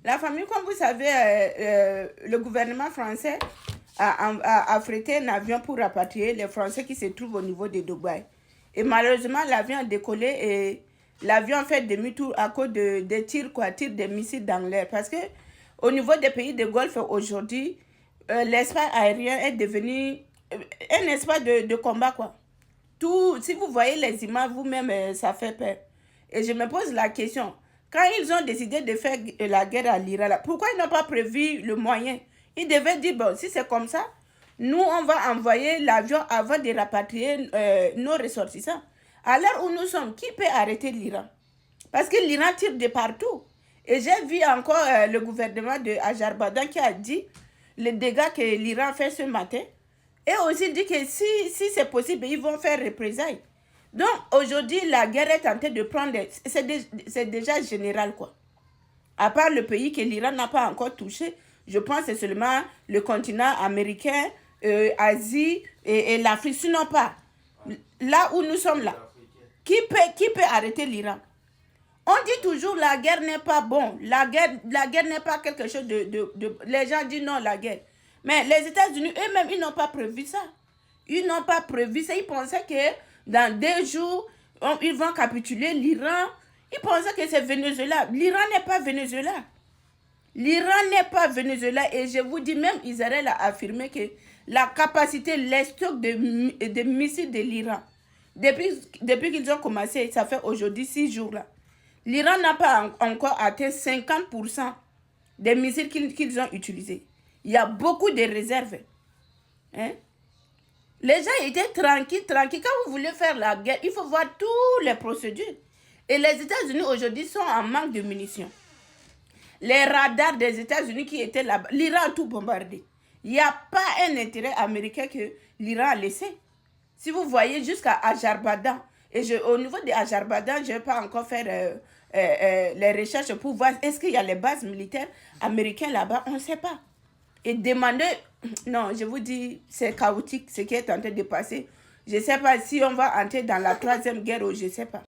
La famille, comme vous savez, le gouvernement français a affrété un avion pour rapatrier les Français qui se trouvent au niveau de Dubaï. Et malheureusement, l'avion a décollé et l'avion a fait demi-tour à cause des tirs, tirs de missiles dans l'air. Parce que au niveau des pays de Golfe aujourd'hui, l'espace aérien est devenu un espace de combat, quoi. Tout, si vous voyez les images vous-même, ça fait peur. Et je me pose la question, quand ils ont décidé de faire la guerre à l'Iran, pourquoi ils n'ont pas prévu le moyen? Ils devaient dire, bon, si c'est comme ça, nous, on va envoyer l'avion avant de rapatrier nos ressortissants. À l'heure où nous sommes, qui peut arrêter l'Iran? Parce que l'Iran tire de partout. Et j'ai vu encore le gouvernement de Azerbaïdjan qui a dit les dégâts que l'Iran fait ce matin. Et aussi dit que si c'est possible, ils vont faire représailles. Donc aujourd'hui, la guerre est en train de prendre... C'est déjà général, quoi. À part le pays que l'Iran n'a pas encore touché, je pense que c'est seulement le continent américain, Asie et l'Afrique, sinon pas. Là où nous sommes là. Qui peut arrêter l'Iran? On dit toujours la guerre n'est pas bon. La guerre n'est pas quelque chose de... Les gens disent non, la guerre. Mais les États-Unis, eux-mêmes, ils n'ont pas prévu ça. Ils n'ont pas prévu ça. Ils pensaient que dans 2 jours, ils vont capituler l'Iran. Ils pensaient que c'est Venezuela. L'Iran n'est pas Venezuela. L'Iran n'est pas Venezuela. Et je vous dis, même Israël a affirmé que la capacité, les stocks de missiles de l'Iran, depuis qu'ils ont commencé, ça fait aujourd'hui 6 jours là, l'Iran n'a pas encore atteint 50% des missiles qu'ils ont utilisés. Il y a beaucoup de réserves. Hein? Les gens étaient tranquilles. Quand vous voulez faire la guerre, il faut voir toutes les procédures. Et les États-Unis aujourd'hui sont en manque de munitions. Les radars des États-Unis qui étaient là-bas, l'Iran a tout bombardé. Il n'y a pas un intérêt américain que l'Iran a laissé. Si vous voyez jusqu'à Azerbaïdjan, et au niveau de Azerbaïdjan, je ne vais pas encore faire les recherches pour voir est-ce qu'il y a les bases militaires américaines là-bas, on ne sait pas. Et demander, non, je vous dis, c'est chaotique ce qui est en train de passer. Je ne sais pas si on va entrer dans la 3e guerre ou je ne sais pas.